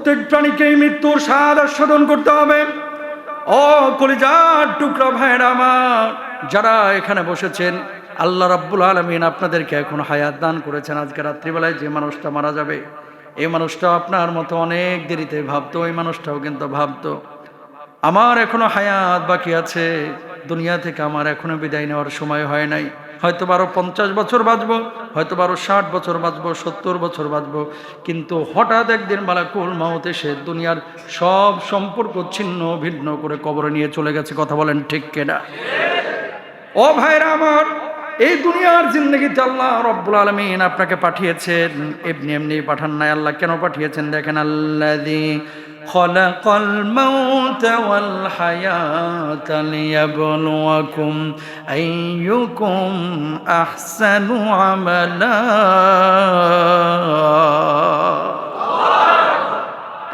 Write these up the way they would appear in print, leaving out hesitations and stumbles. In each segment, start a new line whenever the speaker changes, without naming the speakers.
প্রত্যেক প্রাণীকেই মৃত্যুর স্বাদ আস্বাদন করতে হবে। ও কলিজার টুকরা ভাইরা আমার, যারা এখানে বসেছেন, আল্লাহ রাব্বুল আলামিন আপনাদেরকে এখন হায়াত দান করেছেন। আজকে রাত্রিবেলায় যে মানুষটা মারা যাবে, এই মানুষটাও আপনার মতো অনেক দেরিতে ভাবতো, এই মানুষটাও কিন্তু ভাবতো আমার এখনো হায়াত বাকি আছে, দুনিয়া থেকে আমার এখনো বিদায় নেওয়ার সময় হয় নাই। হয়তো 50 বছর বাঁচবো, হয়তো 60 বছর বাঁচবো, 70 বছর বাঁচবো, কিন্তু হঠাৎ একদিন মালাকুল মাউত এসে দুনিয়ার সব সম্পর্ক ছিন্ন ভিন্ন করে কবরে নিয়ে চলে গেছে। কথা বলেন ঠিক কিনা? ও ভাইরা আমার, এই দুনিয়ার জিন্দেগিতে আল্লাহ রব্বুল আলামিন আপনাকে পাঠিয়েছেন, এমনি এমনি পাঠান নাই। আল্লাহ কেন পাঠিয়েছেন দেখেন, আল্লাযী খালাকাল মাউতা ওয়াল হায়াতা লিয়াবলুয়াকুম আইয়ুকুম আহসানু আমালা।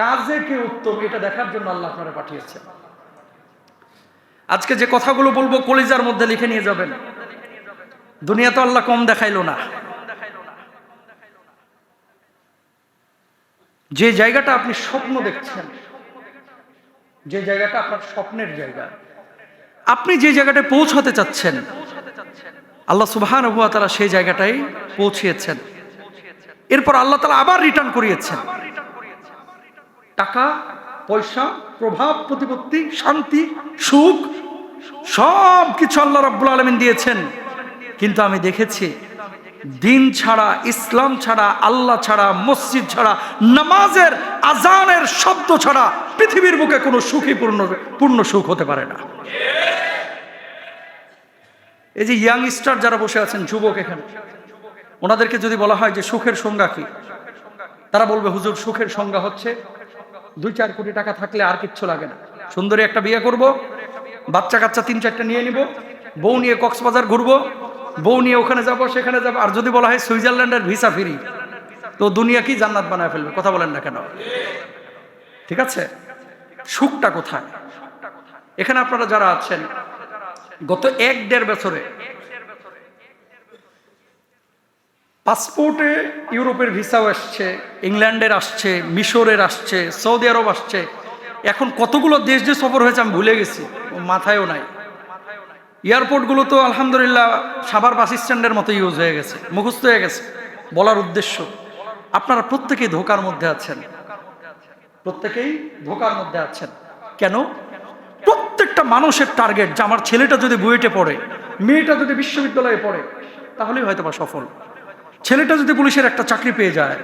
কাজে কে উত্তম, এটা দেখার জন্য আল্লাহ আপনারা পাঠিয়েছেন। আজকে যে কথাগুলো বলবো কলিজার মধ্যে লিখে নিয়ে যাবেন। দুনিয়া তো আল্লাহ কম দেখাইলো না। যে জায়গাটা আপনি স্বপ্ন দেখছেন, যে জায়গাটা আপনার স্বপ্নের জায়গা, আপনি যে জায়গাটায় পৌঁছাতে চাচ্ছেন, আল্লাহ সুবহানাহু ওয়া তাআলা সেই জায়গাটাই পৌঁছিয়েছেন। এরপর আল্লাহ তাআলা আবার রিটার্ন করিয়েছেন। টাকা পয়সা, প্রভাব প্রতিপত্তি, শান্তি, সুখ, সব কিছু আল্লাহ রাব্বুল আলামিন দিয়েছেন। কিন্তু আমি দেখেছি দিন ছাড়া, ইসলাম ছাড়া, আল্লাহ ছাড়া, মসজিদ ছাড়া, নামাজের আজানের শব্দ ছাড়া পৃথিবীর বুকে কোনো সুখী পূর্ণ সুখ হতে পারে না। এই যে ইয়াংস্টার যারা বসে আছেন, যুবক এখানে, ওনাদেরকে যদি বলা হয় যে সুখের সংজ্ঞা কি, তারা বলবে হুজুর সুখের সংজ্ঞা হচ্ছে 2-4 কোটি টাকা থাকলে আর কিচ্ছু লাগে না, সুন্দরী একটা বিয়ে করব, বাচ্চা কাচ্চা 3-4টা নিয়ে নিব, বউ নিয়ে কক্সবাজার ঘুরবো, বউ নিয়ে ওখানে যাব সেখানে যাব। আর যদি বলা হয় সুইজারল্যান্ডের ভিসা ফ্রি, তো দুনিয়া কি জান্নাত বানায় ফেলবে। কথা বলেন না কেন? ঠিক আছে, সুখটা কোথায়? এখানে আপনারা যারা আছেন, গত 1-1.5 বছরে পাসপোর্টে ইউরোপের ভিসাও আসছে, ইংল্যান্ডের আসছে, মিশরের আসছে, সৌদি আরব আসছে। এখন কতগুলো দেশ যে সফর হয়েছে আমি ভুলে গেছি, মাথায়ও নাই। এয়ারপোর্টগুলো তো আলহামদুলিল্লাহ সাভার বাস স্ট্যান্ডের মতো ইউজ হয়ে গেছে, মুখস্থ হয়ে গেছে। বলার উদ্দেশ্য, আপনারা প্রত্যেকেই ধোকার মধ্যে আছেন, প্রত্যেকেই ধোকার মধ্যে আছেন। কেন? প্রত্যেকটা মানুষের টার্গেট যে আমার ছেলেটা যদি বুয়েটে পড়ে, মেয়েটা যদি বিশ্ববিদ্যালয়ে পড়ে, তাহলেই হয়তো বা সফল। ছেলেটা যদি পুলিশের একটা চাকরি পেয়ে যায়,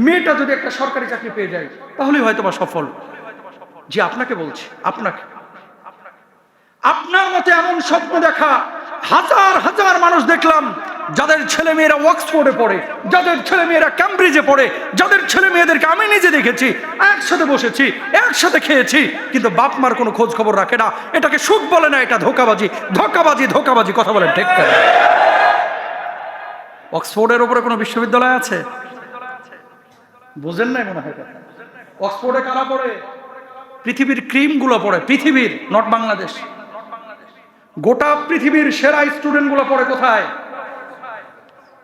মেয়েটা যদি একটা সরকারি চাকরি পেয়ে যায়, তাহলেই হয়তো বা সফল। যে আপনাকে বলছি, আপনাকে, আপনার মতে এমন স্বপ্ন দেখা হাজার হাজার মানুষ দেখলাম, যাদের ছেলে মেয়েরা অক্সফোর্ডে পড়ে, যাদের ছেলে মেয়েরা ক্যামব্রিজে পড়ে, যাদের ছেলে মেয়েদেরকে আমি নিজে দেখেছি, একসাথে বসেছি, একসাথে খেয়েছি, কিন্তু বাপ মার কোনো খোঁজ খবর রাখে না। এটাকে সুখ বলে না, এটা ধোঁকাবাজি, ধোঁকাবাজি, ধোঁকাবাজি। কথা বলেন ঠিক কেন? অক্সফোর্ডের উপরে কোনো বিশ্ববিদ্যালয় আছে? বুঝেন নাই মনে হয় কথা। অক্সফোর্ডে কারা পড়ে? পৃথিবীর ক্রিম গুলো পড়ে, পৃথিবীর, নট বাংলাদেশ। গোটা পৃথিবীর সেরা স্টুডেন্ট গুলো পড়ে কোথায়?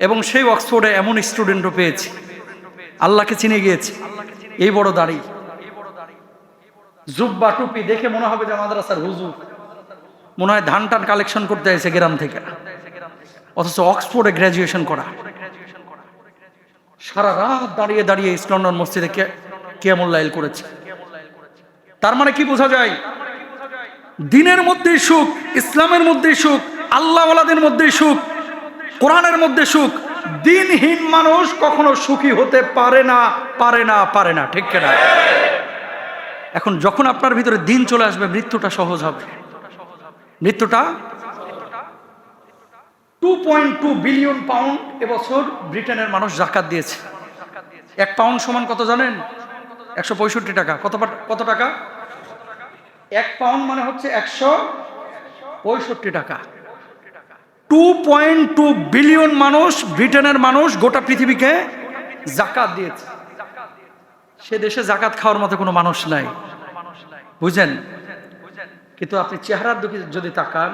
এবং সেই অক্সফোর্ডে এমন স্টুডেন্টও পেয়েছি, আল্লাহকে চিনে গিয়েছে, এই বড় দাড়ি, জুব্বা টুপি, দেখে মনে হবে যে মাদ্রাসার হুজুর, মনে হয় ধান টান কালেকশন করতে এসে গ্রাম থেকে, অথচ অক্সফোর্ডে গ্রাজুয়েশন করা। সারা রাত দাঁড়িয়ে দাঁড়িয়ে ইস্ট লন্ডন মসজিদে কিয়ামুল লাইল করেছে। তার মানে কি বোঝা যায়? দিনের মধ্যেই সুখ, ইসলামের মধ্যেই সুখ, আল্লাহওয়ালাদের মধ্যেই সুখ, কোরআনের মধ্যে সুখ। দিনহীন মানুষ কখনো সুখী হতে পারে না, পারে না, পারে না। ঠিক কিনা? এখন যখন আপনার ভিতরে দিন চলে আসবে, মৃত্যুটা সহজ হবে। মৃত্যুটা 2.2 বিলিয়ন পাউন্ড এবছর ব্রিটেনের মানুষ যাকাত দিয়েছে। 1 পাউন্ড সমান কত জানেন? 165 টাকা। কত টাকা? 1 পাউন্ড মানে হচ্ছে 165 টাকা। 2.2 বিলিয়ন মানুষ, ব্রিটেনের মানুষ গোটা পৃথিবীকে যাকাত দিয়েছে। সে দেশে যাকাত খাওয়ার মতো কোনো মানুষ নাই, বুঝেন? কিন্তু আপনি চেহারার দিকে যদি তাকান,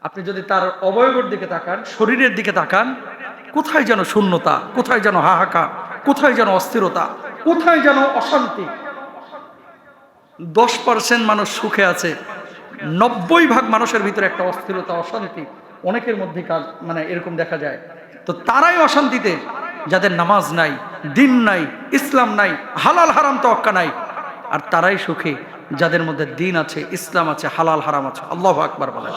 আপনি যদি তার অবয়বের দিকে তাকান, শরীরের দিকে তাকান, কোথায় যেন শূন্যতা, কোথায় যেন হাহাকার, কোথায় যেন অস্থিরতা। কোথায় যেন অশান্তি। 10% মানুষ সুখে আছে, 90% মানুষের ভিতরে একটা অস্থিরতা, অশান্তি অনেকের মধ্যে কাজ মানে এরকম দেখা যায়। তো তারাই অশান্তিতে যাদের নামাজ নাই, দিন নাই, ইসলাম নাই, হালাল হারাম তাওয়াক্কা নাই। আর তারাই সুখী যাদের মধ্যে দিন আছে, ইসলাম আছে, হালাল হারাম আছে। আল্লাহু আকবার বলেন।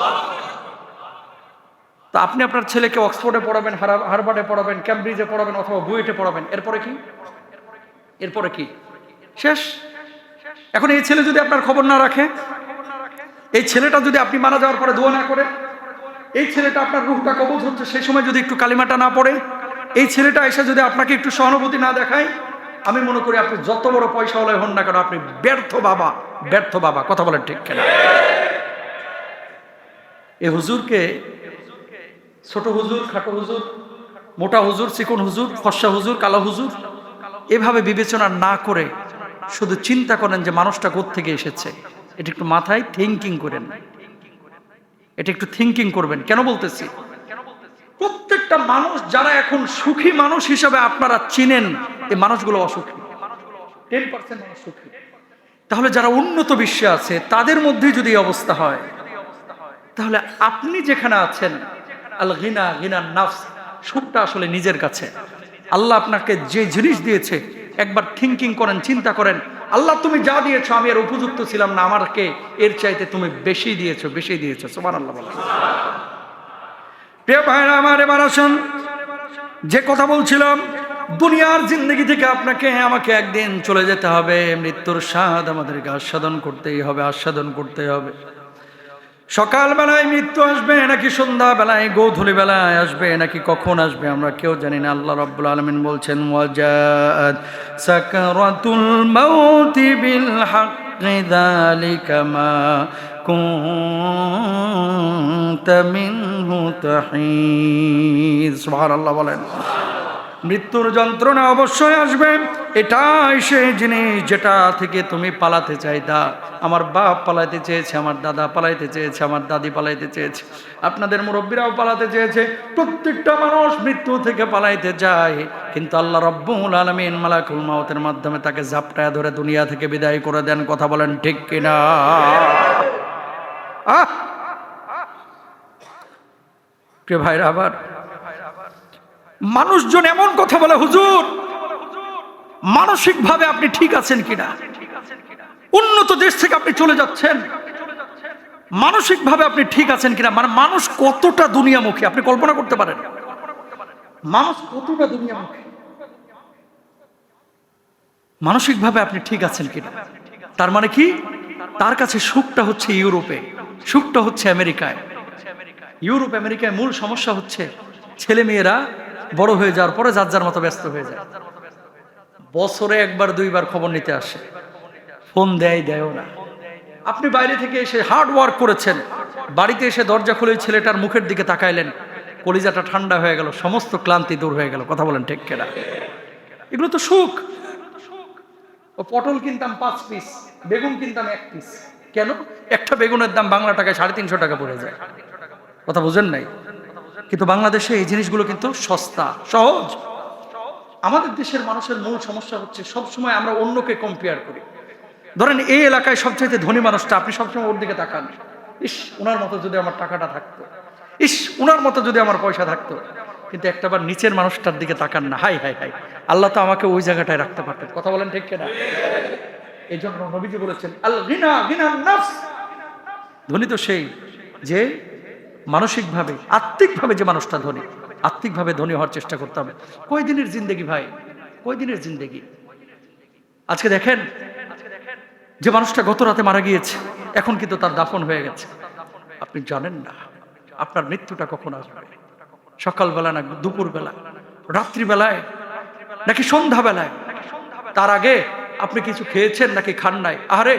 তা আপনি আপনার ছেলেকে অক্সফোর্ডে পড়াবেন, হার্ভার্ডে পড়াবেন, ক্যামব্রিজে পড়াবেন, অথবা বুয়েটে পড়াবেন, এরপরে কি? এরপরে কি? শেষ। এখন এই ছেলে যদি আপনার খবর না রাখে, এই ছেলেটা যদি আপনি মারা যাওয়ার পরে দোয়া না করে, এই ছেলেটা আপনার রূহটা কবজ হচ্ছে সেই সময় যদি একটু কালিমাটা না পড়ে, এই ছেলেটা এসে যদি আপনাকে একটু সহানুভূতি না দেখায়, আমি মনে করি আপনি যত বড় পয়সাওয়ালা হন না কেন, আপনি ব্যর্থ বাবা, ব্যর্থ বাবা। কথা বলেন ঠিক কিনা? এই হুজুরকে ছোট হুজুর, খাটো হুজুর, মোটা হুজুর, চিকন হুজুর, ফর্সা হুজুর, কালো হুজুর এভাবে বিবেচনা না করে শুধু চিন্তা করেন যে মানুষটা কোত্থেকে এসেছে। এটা একটু মাথায় থিঙ্কিং করেন, এটা একটু থিঙ্কিং করবেন। কেন বলতেছি? প্রত্যেকটা মানুষ যারা এখন সুখী মানুষ হিসাবে আপনারা চিনেন, এই মানুষগুলো অসুখী। 10% মানুষ সুখী। তাহলে যারা উন্নত বিশ্বে আছে তাদের মধ্যে যদি এই অবস্থা হয়, তাহলে আপনি যেখানে আছেন, আল গিনা গিনান নাফস, সুখটা আসলে নিজের কাছে। আল্লাহ আপনাকে যে জিনিস দিয়েছে একবার থিঙ্কিং করেন, চিন্তা করেন, আল্লাহ তুমি যা দিয়েছো আমি এর উপযুক্ত ছিলাম না, আমাকে এর চাইতে তুমি বেশি দিয়েছো, বেশি দিয়েছো। সুবহানাল্লাহ বলেন। প্রিয় ভাইরা আমার, এবার আসুন যে কথা বলছিলাম, দুনিয়ার জিন্দগি থেকে আপনাকে আমাকে একদিন চলে যেতে হবে। মৃত্যুর স্বাদ আমাদেরকে আস্বাদন করতেই হবে, আস্বাদন করতে হবে। সকাল বেলায় মৃত্যু আসবে নাকি সন্ধ্যা বেলায়, গোধূলি বেলায় আসবে নাকি কখন আসবে আমরা কেউ জানি না। আল্লাহ রাব্বুল আলামিন বলছেন, ওয়াজাআত সাকারাতুল মাউতি বিল হাক্কি যালিকা মা কুনতা মিনহু তাহিদ। সুবহানাল্লাহ বলেন। মৃত্যুর যন্ত্রণা অবশ্যই আসবে, এটাই সেই জিনিস যেটা থেকে তুমি পালাতে চাইতা। আমার বাপ পালাইতে চেয়েছে, আমার দাদা পালাইতে চেয়েছে, আমার দাদি পালাইতে চেয়েছে, আপনাদের মুরব্বীরাও পালাতে চেয়েছে। প্রত্যেকটা মানুষ মৃত্যু থেকে পালাইতে চায়, কিন্তু আল্লাহ রাব্বুল আলামিন মালাকুল মাউতের মাধ্যমে তাকে ঝাপটায় ধরে দুনিয়া থেকে বিদায় করে দেন। কথা বলেন ঠিক কিনা? প্রিয় ভাইরা, আবার মানুষজন এমন কথা বলে, হুজুর মানসিকভাবে আপনি ঠিক আছেন কিনা? উন্নত দেশ থেকে আপনি চলে যাচ্ছেন, মানসিকভাবে আপনি ঠিক আছেন কিনা? মানে মানুষ কতটা দুনিয়ামুখী আপনি কল্পনা করতে পারেন? মানুষ কতটা দুনিয়ামুখী, মানসিকভাবে আপনি ঠিক আছেন কিনা? তার মানে কি? তার কাছে সুখটা হচ্ছে ইউরোপে, সুখটা হচ্ছে আমেরিকায়। ইউরোপ আমেরিকায় মূল সমস্যা হচ্ছে ছেলে মেয়েরা বড় হয়ে যাওয়ার পরে যার যার মতো ব্যস্ত হয়ে যায়। বছরে একবার দুইবার খবর নিতে আসে, ফোন দেয়ও না। আপনি বাইরে থেকে এসে হার্ড ওয়ার্ক করেছেন, বাড়িতে এসে দরজা খুলে ছেলেটার মুখের দিকে তাকাইলেন, কলিজাটা ঠান্ডা হয়ে গেল, সমস্ত ক্লান্তি দূর হয়ে গেল। কথা বলেন ঠিক কিনা? এগুলো তো সুখ। ও পটল কিনতাম 5 পিস, বেগুন কিনতাম 1 পিস। কেন? একটা বেগুনের দাম বাংলা টাকায় 350 টাকা পড়ে যায়। কথা বুঝেন নাই? কিন্তু বাংলাদেশে এই জিনিসগুলো কিন্তু সস্তা, সহজ। আমাদের দেশের মানুষের মূল সমস্যা হচ্ছে সবসময় আমরা অন্যকে কম্পেয়ার করি। ধরেন এই এলাকায় সবচেয়ে ধনী মানুষটা, আপনি সবসময় ওর দিকে তাকান, ইস ওনার মতো যদি আমার টাকাটা থাকতো, ইস ওনার মতো যদি আমার পয়সা থাকতো। কিন্তু একটাবার নিচের মানুষটার দিকে তাকান না, হাই হাই হাই, আল্লাহ তো আমাকে ওই জায়গাটায় রাখতে পারতেন। কথা বলেন ঠিক কিনা? এই জন্য নবীজি বলেছেন, আল গিনা গিনান নাফস, ধনী তো সেই যে মানসিকভাবে, আত্মিকভাবে যে মানুষটা ধনী। আত্মিকভাবে ধনী হওয়ার চেষ্টা করতে হবে। কয়দিনের জিন্দেগি ভাই, কয়দিনের জিন্দেগি? আজকে দেখেন যে মানুষটা গত রাতে মারা গিয়েছে, এখন কিন্তু তার দাফন হয়ে গেছে। আপনি জানেন না আপনার মৃত্যুটা কখন আসবে, সকালবেলা না দুপুরবেলা, রাত্রিবেলায় নাকি সন্ধ্যাবেলায়। তার আগে আপনি কিছু খেয়েছেন নাকি খান নাই? আরে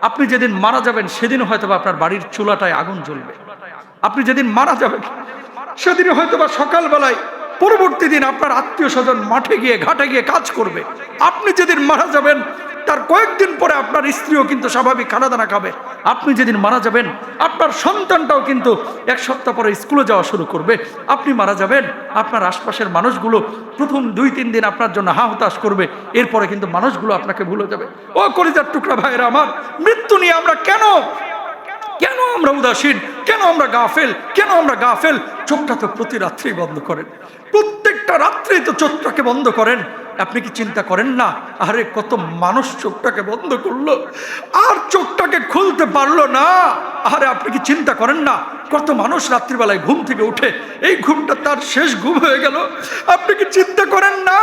আপনি যেদিন মারা যাবেন সেদিন হয়তো আপনার বাড়ির চুলাটায় আগুন জ্বলবে। আপনি যেদিন মারা যাবেন সেদিন হয়তো বা সকালবেলায় পরবর্তী দিন আপনার আত্মীয় স্বজন মাঠে গিয়ে ঘাটে গিয়ে কাজ করবে। আপনি যেদিন মারা যাবেন তার কয়েকদিন পরে আপনার স্ত্রীও কিন্তু স্বাভাবিক খানা দানা খাবে। আপনি যেদিন মারা যাবেন আপনার সন্তানটাও কিন্তু এক সপ্তাহ পরে স্কুলে যাওয়া শুরু করবে। আপনি মারা যাবেন, আপনার আশপাশের মানুষগুলো প্রথম 2-3 দিন আপনার জন্য হা হুতাশ করবে, এরপরে কিন্তু মানুষগুলো আপনাকে ভুলে যাবে। ও কলিজার টুকরা ভাইরা আমার, মৃত্যু নিয়ে আমরা কেন আমরা উদাসীন, কেন আমরা গাফেল? চোখটা তো প্রতি রাত্রেই বন্ধ করেন, প্রত্যেকটা রাত্রেই তো চোখটাকে বন্ধ করেন। আপনি কি চিন্তা করেন না, আরে কত মানুষ চোখটাকে বন্ধ করলো আর চোখটাকে খুলতে পারলো না? আরে আপনি কি চিন্তা করেন না, কত মানুষ রাত্রিবেলায় ঘুম থেকে উঠে এই ঘুমটা তার শেষ ঘুম হয়ে গেল? আপনি কি চিন্তা করেন না,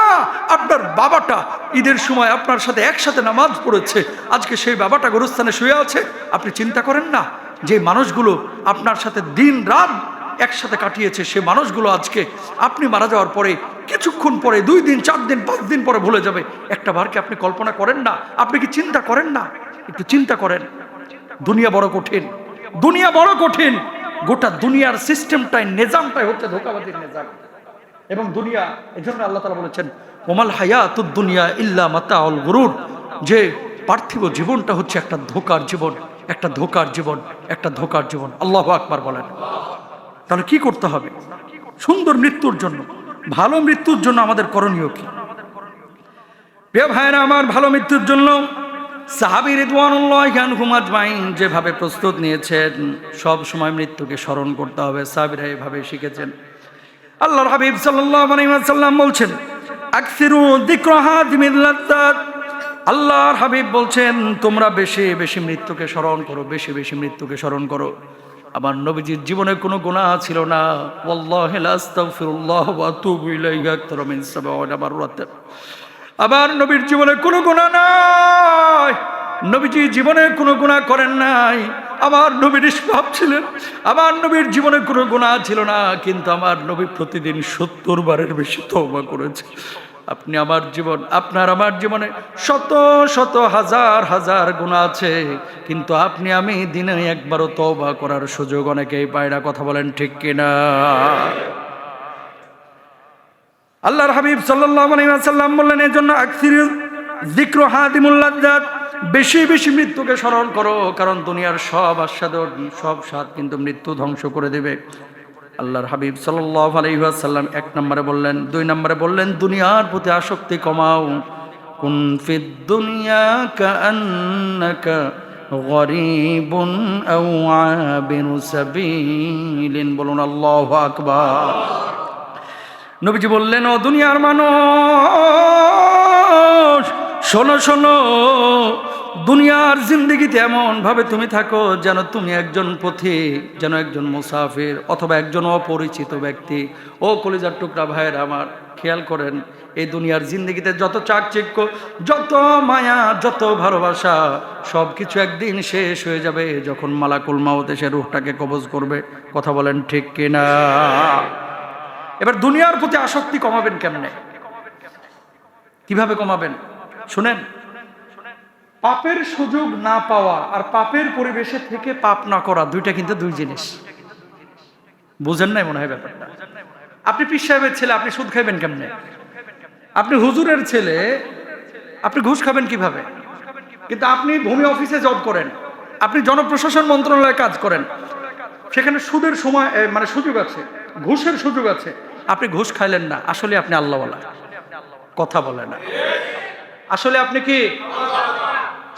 আপনার বাবাটা ঈদের সময় আপনার সাথে একসাথে নামাজ পড়েছে, আজকে সেই বাবাটা গোরস্থানে শুয়ে আছে? আপনি চিন্তা করেন না যে মানুষগুলো আপনার সাথে দিন রাত একসাথে কাটিয়েছে, সে মানুষগুলো আজকে আপনি মারা যাওয়ার পরে কিছুক্ষণ পরে 2 দিন 4 দিন 5 দিন পরে ভুলে যাবে? একটা বারকে আপনি কল্পনা করেন না? আপনি কি চিন্তা করেন না? একটু চিন্তা করেন। দুনিয়া বড় কঠিন, গোটা দুনিয়ার সিস্টেমটাই, নিজামটাই হচ্ছে ধোঁকাবাজির নিজাম। এবং দুনিয়া, এজন্য আল্লাহ তাআলা বলেছেন ওমাল হায়াতুদ দুনিয়া ইল্লা মাতাউল গুরুর, যে পার্থিব জীবনটা হচ্ছে একটা ধোঁকার জীবন। আল্লাহু আকবার বলেন। তাহলে কি করতে হবে সুন্দর মৃত্যুর জন্য, ভালো মৃত্যুর জন্য? আমাদের করণীয় কি? প্রিয় ভাইরা আমার, ভালো মৃত্যুর জন্য সাহাবী রিদওয়ানুল্লাহি আনহুম আজমাইন যেভাবে প্রস্তুত নিয়েছেন, সব সময় মৃত্যুকে স্মরণ করতে হবে। সাহাবীরা এভাবে শিখেছেন। আল্লাহর হাবিব সাল্লাল্লাহু আলাইহি ওয়াসাল্লাম বলছেন আকসিরু যিকরা হাদিমিল লাজ্জাত। আল্লাহর হাবিব বলছেন তোমরা বেশি বেশি মৃত্যুকে স্মরণ করো। আমার নবীজির জীবনে কোনো গুনাহ ছিল না। ওয়াল্লাহি লা আস্তাগফিরুল্লাহ ওয়া আতুবু ইলাইহি আকতার মিন 70 মাররাত। আবার নবীর জীবনে কোনো গুনাহ নাই, নবীজি জীবনে কোনো গুনাহ করেন নাই। আমার নবী নিষ্পাপ ছিলেন, আমার নবীর জীবনে কোনো গুনাহ ছিল না, কিন্তু আমার নবী প্রতিদিন 70 বারের বেশি তওবা করেছে। আপনি আমার জীবন, আপনার আমার জীবনে শত শত হাজার হাজার গুনাহ আছে, কিন্তু আপনি আমি দিনে একবারও তওবা করার সুযোগ অনেকেই পায় না। কথা বলেন ঠিক কিনা? আল্লাহর হাবিব সাল্লাল্লাহু আলাইহি ওয়াসাল্লাম বললেন এজন্য আকসিরু যিকরু হাদিমুল লাজ্জাত, বেশি বেশি মৃত্যুকে স্মরণ করো, কারণ দুনিয়ার সব আস্বাদন, সব স্বাদ কিন্তু মৃত্যু ধ্বংস করে দেবে। আল্লাহর হাবিব সাল্লাল্লাহু আলাইহি ওয়াসাল্লাম 1 নম্বরে বললেন, 2 নম্বরে বললেন দুনিয়ার প্রতি আসক্তি কমাও। কুন ফিদ দুনিয়া কাআন্নাকা গরীবুন আও আবিরু সাবিলিন। বলুন আল্লাহু আকবার। নবীজি বললেন ও দুনিয়ার মানুষ, শোনো, দুনিয়ার জিন্দেগিতে এমন ভাবে তুমি থাকো যেন তুমি একজন পথিক, যেন একজন মুসাফির, অথবা একজন অপরিচিত ব্যক্তি। ও কলিজার টুকরা ভাইয়ের আমার, খেয়াল করেন এই দুনিয়ার জিন্দেগিতে যত চাকচিক্য, যত মায়া, যত ভালোবাসা, সব কিছু একদিন শেষ হয়ে যাবে যখন মালাকুল মাউত এসে রূহটাকে কবজ করবে। কথা বলেন ঠিক কিনা? এবার দুনিয়ার প্রতি আসক্তি কমাবেন কেমনে, কিভাবে কমাবেন? শুনেন, পাপের সুযোগ না পাওয়া আর পাপের পরিবেশে থেকে পাপ না করা, দুইটা কিন্তু দুই জিনিস। বুঝেন নাই মনে হয় ব্যাপারটা। আপনি পীর সাহেবের ছেলে, আপনি সুদ খাইবেন কেমনে? আপনি হুজুরের ছেলে, আপনি ঘুষ খাবেন কিভাবে? কিন্তু আপনি ভূমি অফিসে জব করেন, আপনি জনপ্রশাসন মন্ত্রণালয়ে কাজ করেন, সেখানে সুদের সময় মানে সুযোগ আছে, ঘুষের সুযোগ আছে, আপনি ঘুষ খাইলেন না, আসলে আপনি আল্লাহওয়ালা। কথা বলে না, আসলে আপনি কি?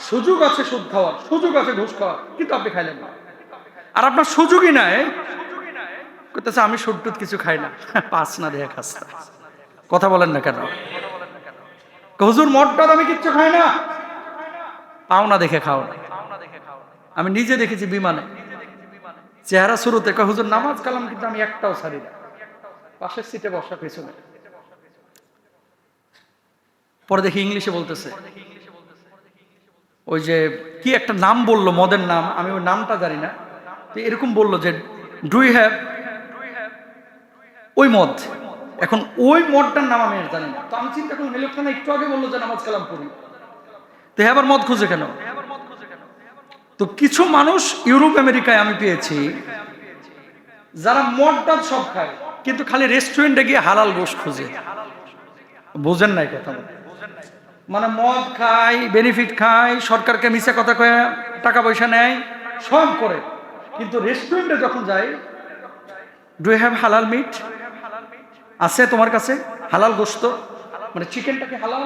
সুযোগ আছে সুদ খাওয়ার, সুযোগ আছে ঘুষ খাওয়ার, কিন্তু আপনি খাইলেন না। আর আপনার সুযোগই নাই, কইতেছে আমি সুদ টুদ কিছু খাই না, পাঁচ না দেয়া খাস না। কথা বলেন না কেন? হুজুর মদটা আমি কিচ্ছু খাই না, পাওনা দেখে খাও না। আমি নিজে দেখেছি বিমানে, চেহারা শুরুতে কয় হুজুর নামাজ কালাম কিন্তু আমি একটাও ছাড়ি না, পাশের সিটে বসা পেছনে। পরে দেখি ইংলিশে বলতেছে, ওই যে কি একটা নাম বললো, মদের নাম, আমি ওই নামটা জানি না, এরকম বললো যে ডু ইউ হ্যাভ ওই মদ। এখন ওই মদটার নাম আমি জানি না, তো আমি চিন্তা করলাম এই লোকটা একটু আগে বললো যে নামাজ কালাম পড়ি, তো আবার মদ খুঁজে কেন? তো কিছু মানুষ ইউরোপ আমেরিকায় আমি পেয়েছি যারা মদটা সব খায়, কিন্তু খালি রেস্টুরেন্টে গিয়ে হালাল গোশ খুঁজে। বোঝেন নাই কথা? মানে মদ খায়, বেনিফিট খায়, সরকারকে মিছে কথা কয়ে টাকা পয়সা নেয়, সব করে। কিন্তু রেস্টুরেন্টে যখন যাই, ডু ইউ হ্যাভ হালাল মিট? আছে তোমার কাছে হালাল গোশত? মানে চিকেনটাকে হালাল,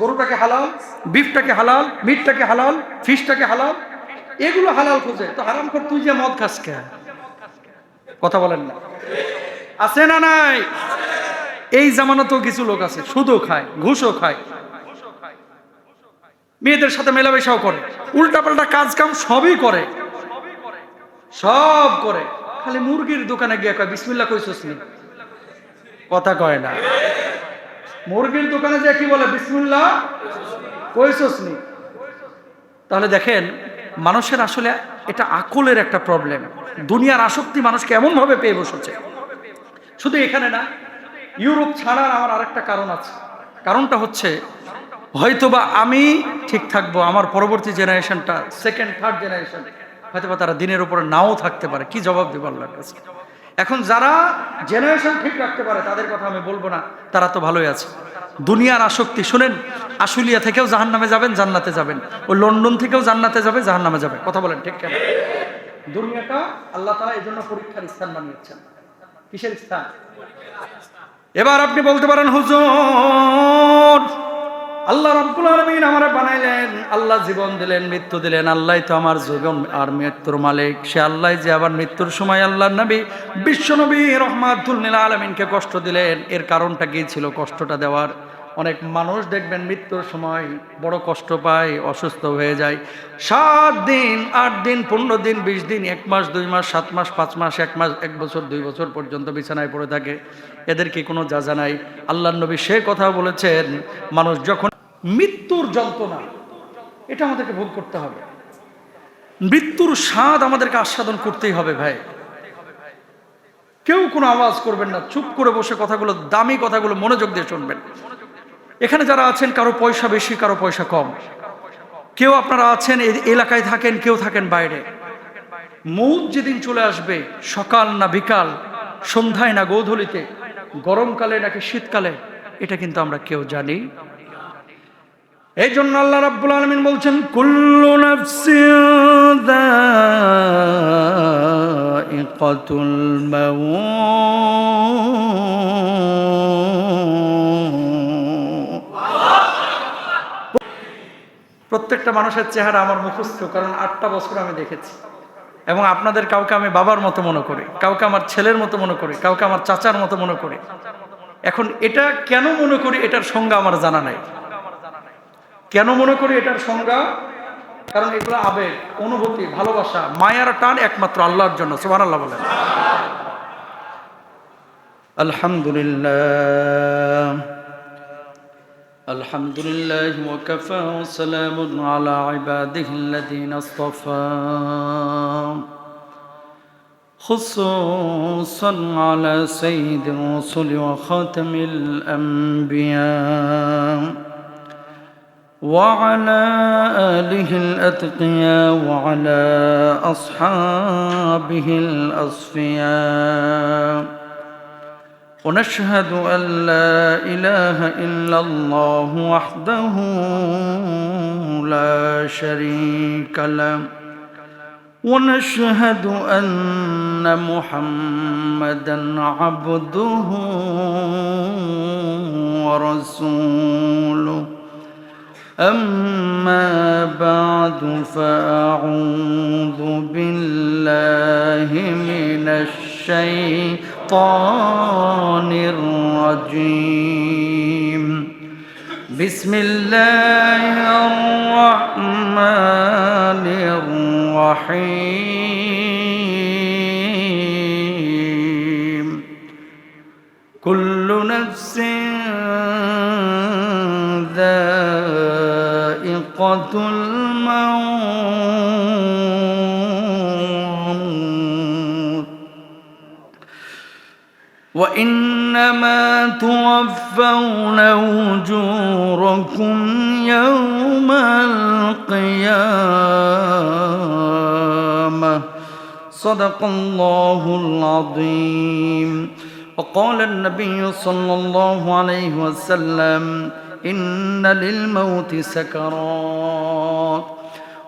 গরুটাকে হালাল, বিফটাকে হালাল, মিটটাকে হালাল, ফিশটাকে হালাল, এগুলো হালাল খোঁজে। তো হারাম কর তুই যে মদ খাস কে? কথা বলেন না, আছে না নাই? এই জামানাতেও কিছু লোক আছে সুদও খায়, ঘুষও খায়, মেয়েদের সাথে মেলামেশাও করে, উল্টাপাল্টা কাজ কাম সবই করে, সব করে। খালি মুরগির দোকানে গিয়ে কয় বিসমিল্লাহ কইছস নি? কথা কয় না। মুরগির দোকানে যে কি বলে বিসমিল্লাহ কইছস নি? তাহলে দেখেন মানুষের আসলে এটা আকলের একটা প্রবলেম। দুনিয়ার আসক্তি মানুষকে এমন ভাবে পেয়ে বসেছে। শুধু এখানে না, ইউরোপ ছাড়ার আমার আরেকটা কারণ আছে। কারণটা হচ্ছে হয়তোবা আমি ঠিক থাকবো, আমার পরবর্তী জেনারেশনটা, সেকেন্ড থার্ড জেনারেশন হয়তোবা তারা দিনের উপরে নাও থাকতে পারে। কি জবাব দেবো আল্লাহর কাছে? এখন যারা জেনারেশন ঠিক রাখতে পারে তাদের কথা আমি বলবো না, তারা তো ভালোই আছে। দুনিয়ার আসক্তি শুনেন, আশুলিয়া থেকেও জাহান্নামে যাবেন, জান্নাতে যাবেন। ও লন্ডন থেকেও জান্নাতে যাবে, জাহান্নামে যাবে। কথা বলেন ঠিক কেন? দুনিয়াটা আল্লাহ তাআলা এই জন্য পরীক্ষার স্থান বানিয়েছেন। কিসের স্থান? এবার আপনি বলতে পারেন হুজুর, আল্লাহ রাব্বুল আলামিন আমারে বানাইলেন, আল্লাহ জীবন দিলেন, মৃত্যু দিলেন, আল্লাহই তো আমার জীবন আর মৃত্যুর মালিক। সে আল্লাহ যে আবার মৃত্যুর সময় আল্লাহর নবী বিশ্ব নবী রাহমাতুল লিল আলামিনকে কষ্ট দিলেন। এর কারণটা কি ছিল কষ্টটা দেওয়ার? অনেক মানুষ দেখবেন মৃত্যুর সময় বড় কষ্ট পায়, অসুস্থ হয়ে যায়। 7 দিন 8 দিন 15 দিন 20 দিন 1 মাস 2 মাস 7 মাস 5 মাস 1 মাস 1 বছর 2 বছর পর্যন্ত বিছানায় পড়ে থাকে। এদের কি কোনো যাজা নাই? আল্লাহর নবী সে কথা বলেছেন, মানুষ যখন মৃত্যুর যন্ত্রণা, এটা আমাদেরকে ভোগ করতে হবে। মৃত্যুর স্বাদ আমাদেরকে আস্বাদন করতেই হবে ভাই। কেউ কোনো আওয়াজ করবেন না, চুপ করে বসে কথাগুলো, দামি কথাগুলো মনোযোগ দিয়ে শুনবেন। এখানে যারা আছেন কারো পয়সা বেশি, কারো পয়সা কম, কেউ আপনারা আছেন এই এলাকায় থাকেন, কেউ থাকেন বাইরে। মৌত যেদিন চলে আসবে, সকাল না বিকাল, সন্ধ্যায় না গোধূলিতে, গরমকালে নাকি শীতকালে, এটা কিন্তু আমরা কেউ জানি। এই জন্য আল্লাহ রাব্বুল আলামিন বলছেন কুল্লু নাফসিন যায়িকাতুল মাউত। প্রত্যেকটা মানুষের চেহারা আমার মুখস্থ, কারণ 8টা বছর আমি দেখেছি। এবং আপনাদের কাউকে আমি বাবার মতো মনে করি, কাউকে আমার ছেলের মতো মনে করি, কাউকে আমার চাচার মতো মনে করি। এখন এটা কেন মনে করি এটার সংজ্ঞা আমার জানা নাই। কেন মনে করি এটার সংজ্ঞা? কারণ এগুলো আবেগ, অনুভূতি, ভালোবাসা, মায়ার টান একমাত্র আল্লাহর জন্য। সুবহানাল্লাহ বলেন। আলহামদুলিল্লাহ আলহামদুলিল্লাহ ওয়া কাফা ওয়া সালামুন আলা ইবাদিহিল্লাযীনা ইসতাফা খুসুসান আলা সাইয়্যিদির রাসূলি ওয়া খাতামিল আম্বিয়া وعلى آله الأتقياء وعلى أصحابه الأصفياء ونشهد أن لا إله إلا الله وحده لا شريك له ونشهد أن محمدًا عبده ورسوله أما بعد فأعوذ بالله من الشيطان الرجيم بسم الله الرحمن الرحيم كل نفس ذائقة الموت وإنما توفون أجوركم يوم القيامة صدق الله العظيم وقال النبي صلى الله عليه وسلم إن للموت سكرات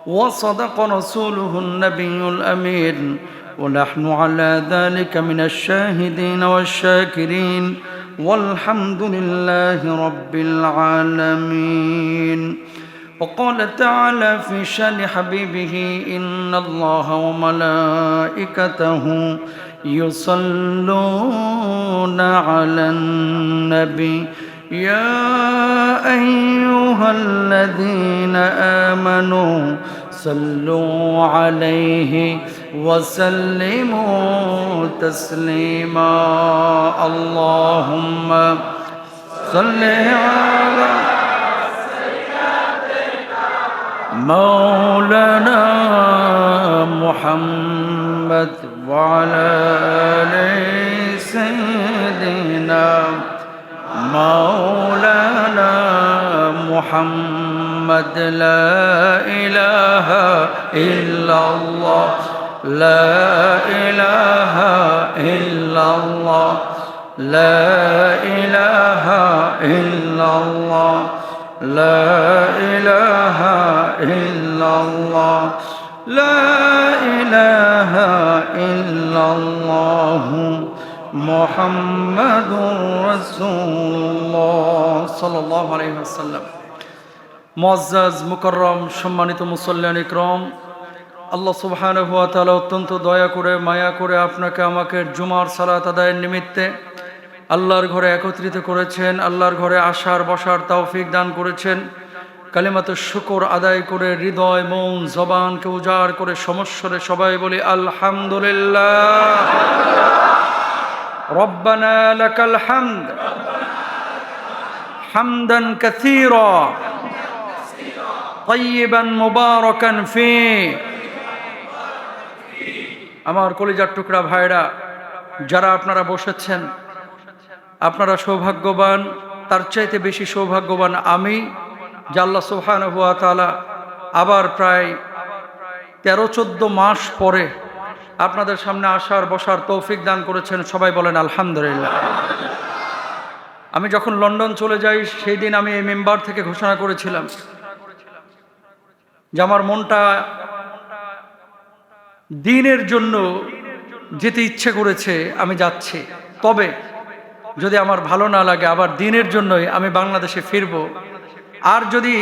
وصدق رسوله النبي الأمين ونحن على ذلك من الشاهدين والشاكرين والحمد لله رب العالمين. وقال تعالى في شأن حبيبه إن الله وملائكته يصلون على النبي يا أيها الذين آمنوا صلوا عليه وسلموا تسليما. اللهم صل على مولانا محمد وعلى آل سيدنا مولانا محمد. لا إله إلا الله لا إله إلا الله لا إله إلا الله لا إله إلا الله لا إله إلا الله মুহাম্মাদুর রাসূলুল্লাহ সাল্লাল্লাহু আলাইহি ওয়াসাল্লাম। মুআজ্জাজ মুকাররম সম্মানিত মুসল্লিয়ান ইকরাম, আল্লাহ সুবহানাহু ওয়া তাআলা অত্যন্ত দয়া করে মায়া করে আপনাকে আমাকে জুমার সালাত আদায়ের নিমিত্তে আল্লাহর ঘরে একত্রিত করেছেন, আল্লাহর ঘরে আসার বসার তৌফিক দান করেছেন। কালিমাতুশ শুকর আদায় করে হৃদয় মন জবানকে উজাড় করে সমস্বরে সবাই বলি আলহামদুলিল্লাহ। ربنا لك الحمد حمدا كثيرا طيبا مباركا فيه. আমার কলিজার টুকরা ভাইরা, যারা আপনারা বসেছেন, আপনারা সৌভাগ্যবান, তার চাইতে বেশি সৌভাগ্যবান আমি যে আল্লাহ সুবহানাহু ওয়া তাআলা আবার প্রায় 13-14 মাস পরে আপনাদের সামনে আসার বসার তৌফিক দান করেছেন। সবাই বলেন আলহামদুলিল্লাহ। আমি যখন লন্ডন চলে যাই সেই দিন আমি এই মেম্বার থেকে ঘোষণা করেছিলাম যে আমার মনটা দ্বীনের জন্য যেতে ইচ্ছে করেছে, আমি যাচ্ছি। তবে যদি আমার ভালো না লাগে আবার দ্বীনের জন্যই আমি বাংলাদেশে ফিরব। আর যদি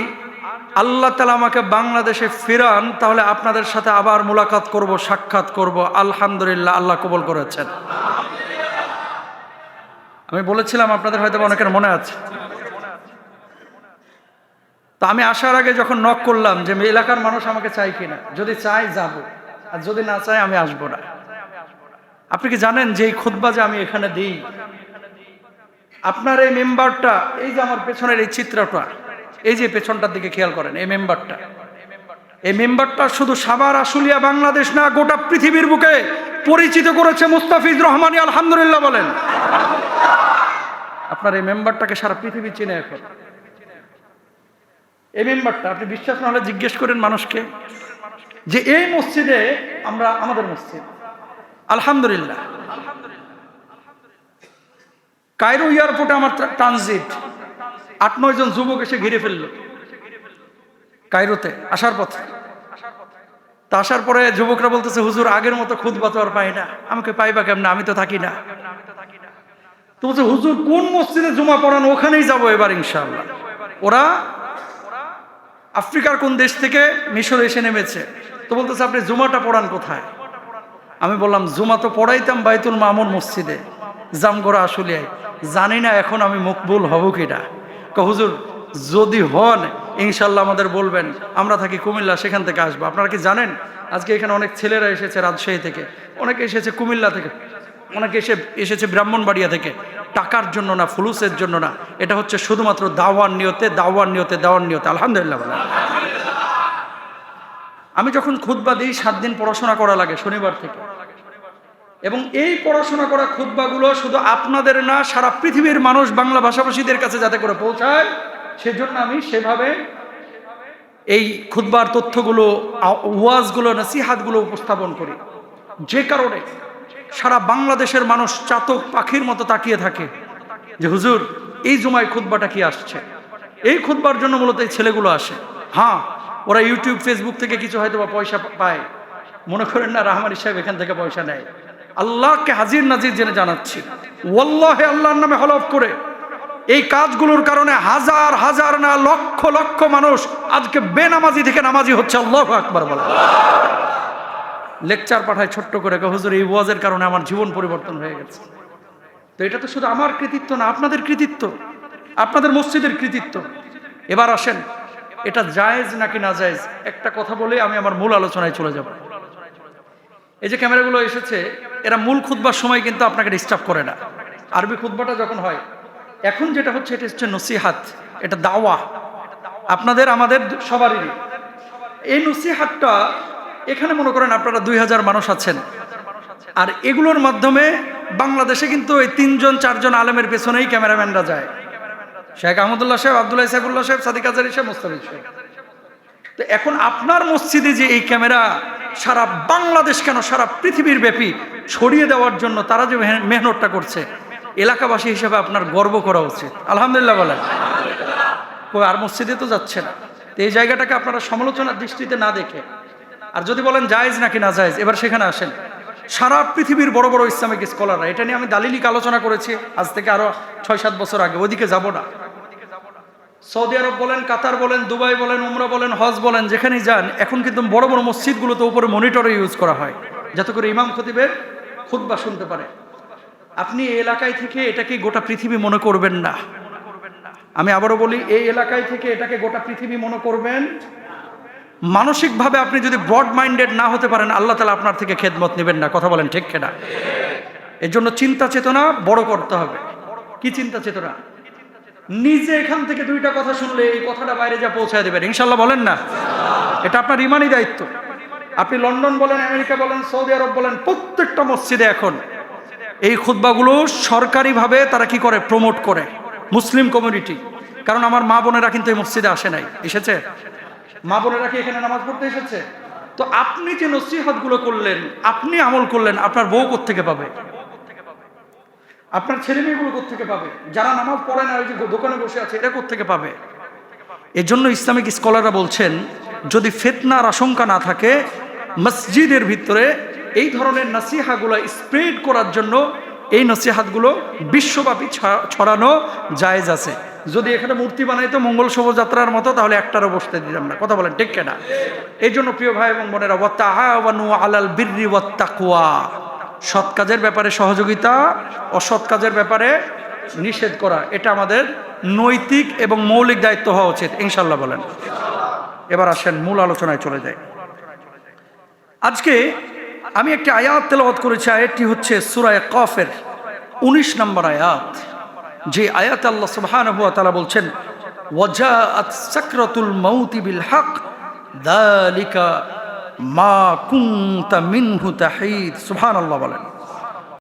আল্লাহ তাআলা আমাকে বাংলাদেশে ফিরান তাহলে আপনাদের সাথে আবার মুলাকাত করব, সাক্ষাৎ করব। আলহামদুলিল্লাহ, আল্লাহ কবুল করেছেন। আমি বলেছিলাম, আপনাদের হয়তো অনেকের মনে আছে। তা আমি আসার আগে যখন নক করলাম যে এলাকার মানুষ আমাকে চাই কিনা, যদি চাই যাব, আর যদি না চাই আমি আসবো না। আপনি কি জানেন যে এই খুতবা যে আমি এখানে দিই, আপনার এই মেম্বারটা, এই যে আমার পেছনের এই চিত্রটা, এই যে পেছনটার দিকে খেয়াল করেন, এই মেম্বারটা শুধু সাভার আশুলিয়া বাংলাদেশ না, গোটা পৃথিবীর বুকে পরিচিত করেছে মুস্তাফিজ রহমানী। আলহামদুলিল্লাহ বলেন। আপনার এই মেম্বারটাকে সারা পৃথিবী চিনে এখন। এই মেম্বারটা, আপনি বিশ্বাস না হলে জিজ্ঞেস করেন মানুষকে যে এই মসজিদে আমরা, আমাদের মসজিদ আলহামদুলিল্লাহ, কায়রো এয়ারপোর্টে আমার ট্রানজিট, 8-9 জন যুবক এসে ঘিরে ফেললো কায়রোতে আসার পথে। তা আসার পরে যুবকরা বলতেছে, হুজুর আগের মতো খুতবা তো আর পাই না। আমাকে পাইবা কেমনে, আমি তো থাকি না। তো বলছে, হুজুর কোন মসজিদে জুমা পড়ান, ওখানেই যাবো এবার ইনশাআল্লাহ। ওরা আফ্রিকার কোন দেশ থেকে মিশরে এসে নেমেছে। তো বলতেছে, আপনি জুমাটা পড়ান কোথায়? আমি বললাম, জুমা তো পড়াইতাম বাইতুল মামুন মসজিদে, জামগড়া আশুলিয়ায়। জানি না এখন আমি মকবুল হব কিনা। হুজুর যদি হন ইনশাল্লাহ আমাদের বলবেন, আমরা থাকি কুমিল্লা, সেখান থেকে আসবো। আপনারা কি জানেন আজকে এখানে অনেক ছেলেরা এসেছে রাজশাহী থেকে, অনেকে এসেছে কুমিল্লা থেকে, অনেকে এসেছে ব্রাহ্মণবাড়িয়া থেকে। টাকার জন্য না, ফুলুসের জন্য না, এটা হচ্ছে শুধুমাত্র দাওয়ার নিয়তে, দাওয়ার নিয়তে, দাওয়ার নিয়তে। আলহামদুলিল্লাহ। আমি যখন খুতবা দিই 7 দিন পড়াশোনা করা লাগে শনিবার থেকে, এবং এই পড়াশোনা করা খুতবাগুলো শুধু আপনাদের না, সারা পৃথিবীর মানুষ, বাংলা ভাষাভাষীদের কাছে যাতে করে পৌঁছায়, সেজন্য আমি সেভাবে এই খুতবার তথ্যগুলো, ওয়াজগুলো, নসিহাতগুলো উপস্থাপন করি। যে কারণে সারা বাংলাদেশের মানুষ চাতক পাখির মতো তাকিয়ে থাকে যে হুজুর এই জুমায় খুতবাটা কি আসছে। এই খুতবার জন্য মূলত এই ছেলেগুলো আসে। হ্যাঁ, ওরা ইউটিউব ফেসবুক থেকে কিছু হয়তো বা পয়সা পায়, মনে করেন না রাহমানি সাহেব এখান থেকে পয়সা নেয়। আল্লাহকে হাজির নাজির জেনে জানাচ্ছি, ওয়াল্লাহি আল্লাহর নামে হলফ করে, এই কাজগুলোর কারণে হাজার হাজার না লক্ষ লক্ষ মানুষ আজকে বেনামাজি থেকে নামাজি হচ্ছে। আল্লাহু আকবার বলা। লেকচার পাঠায় ছোট্ট করে, হুজুর এই ওয়াজের কারণে আমার জীবন পরিবর্তন হয়ে গেছে। তো এটা তো শুধু আমার কৃতিত্ব না, আপনাদের কৃতিত্ব, আপনাদের মসজিদের কৃতিত্ব। এবার আসেন, এটা জায়েজ নাকি না জায়েজ একটা কথা বলে আমি আমার মূল আলোচনায় চলে যাব। এই যে ক্যামেরাগুলো এসেছে, এরা মূল খুতবার সময় কিন্তু আপনাকে ডিস্টার্ব করে না। আরবি খুতবাটা যখন হয়, এখন যেটা হচ্ছে এটা হচ্ছে নসিহাত, এটা দাওয়া আপনাদের আমাদের সবারই। এই নসিহাতটা এখানে মনে করেন আপনারা 2000 মানুষ আছেন, আর এগুলোর মাধ্যমে বাংলাদেশে কিন্তু এই 3জন 4জন আলেমের পেছনেই ক্যামেরাম্যানরা যায়। শেখ আহমদুল্লাহ সাহেব, আব্দুল্লাহ সাইফুল্লাহ সাহেব, সাদিক আজারি সাহেব, মোস্তাফিজ সাহেব। তো এখন আপনার মসজিদে যে এই ক্যামেরা সারা বাংলাদেশ কেন সারা পৃথিবীর ব্যাপী ছড়িয়ে দেওয়ার জন্য তারা যে মেহনতটা করছে, এলাকাবাসী হিসেবে আপনার গর্ব করা উচিত। আলহামদুলিল্লাহ বলেন। আর মসজিদে তো যাচ্ছে না, তো এই জায়গাটাকে আপনারা সমালোচনার দৃষ্টিতে না দেখে, আর যদি বলেন জায়েজ নাকি না জায়েজ, এবার সেখানে আসেন। সারা পৃথিবীর বড় বড় ইসলামিক স্কলাররা, এটা নিয়ে আমি দালিলিক আলোচনা করেছি আজ থেকে আরো 6-7 বছর আগে, ওইদিকে যাব না। সৌদি আরব বলেন, কাতার বলেন, দুবাই বলেন, উমরা বলেন, হজ বলেন, যেখানেই যান এখন কিন্তু বড় বড় মসজিদগুলোতে উপরে মনিটরে ইউজ করা হয়, যাতে করে ইমাম খতিবের খুতবা শুনতে পারে। আপনি এই এলাকায় থেকে এটাকে গোটা পৃথিবী মনে করবেন না। আমি আবারও বলি, এই এলাকায় থেকে এটাকে গোটা পৃথিবী মনে করবেন। মানসিকভাবে আপনি যদি ব্রড মাইন্ডেড না হতে পারেন, আল্লাহ তাআলা আপনার থেকে খেদমত নেবেন না। কথা বলেন ঠিক কিনা? এর জন্য চিন্তা চেতনা বড় করতে হবে। কি চিন্তা চেতনা? নিজে এখান থেকে 2টা কথা শুনলে এই কথাটা বাইরে যা পৌঁছায় দেবেন, ইনশাল্লাহ বলেন না? এটা আপনার ইমানি দায়িত্ব। আপনি লন্ডন বলেন, আমেরিকা বলেন, সৌদি আরব বলেন, প্রত্যেকটা মসজিদে এখন এই খুতবাগুলো সরকারিভাবে তারা কি করে, প্রমোট করে মুসলিম কমিউনিটি। কারণ আমার মা বোনেরা কিন্তু এই মসজিদে আসে নাই, এসেছে? মা বোনেরা কি এখানে নামাজ পড়তে এসেছে? তো আপনি যে নসিহতগুলো করলেন, আপনি আমল করলেন, আপনার বউ কোত্থেকে পাবে? আপনার ছেলে মেয়েগুলো কোত্থেকে পাবে? যারা নামাজ পড়ে না, ওই যে দোকানে বসে আছে, এরা কোত্থেকে পাবে? এর জন্য ইসলামিক স্কলাররা বলছেন, যদি ফিতনার আশঙ্কা না থাকে, মসজিদের ভিতরে এই ধরনের নসিহাগুলো স্প্রেড করার জন্য এই নসিহাতগুলো বিশ্বব্যাপী ছড়ানো জায়েজ আছে। যদি এখানে মূর্তি বানাইতো মঙ্গল শোভাযাত্রার মতো, তাহলে একটারও বসতে দিতাম না। কথা বলেন ঠিক কিনা? এই জন্য প্রিয় ভাই এবং বোনেরা, ওয়াতাআওয়ানু আলাল বিররি ওয়াত তাকওয়া, সৎ কাজের ব্যাপারে সহযোগিতা, অসৎ কাজের ব্যাপারে নিষেধ করা, এটা আমাদের নৈতিক এবং মৌলিক দায়িত্ব হওয়া উচিত। ইনশাল্লাহ বলেন। এবার আসেন মূল আলোচনায় চলে যাই। আজকে আমি একটি আয়াত তেলাওয়াত করেছি, আয়াতটি হচ্ছে সূরা কফের 19 নম্বর আয়াত। যে আয়াতে আল্লাহ সুবহানাহু ওয়া তাআলা বলছেন, ওয়াজাআত সাকরাতুল মাউতি বিল হক যালিকা মা কুনতা মিনহু তাহিদ। সুবহানাল্লাহ বলেন।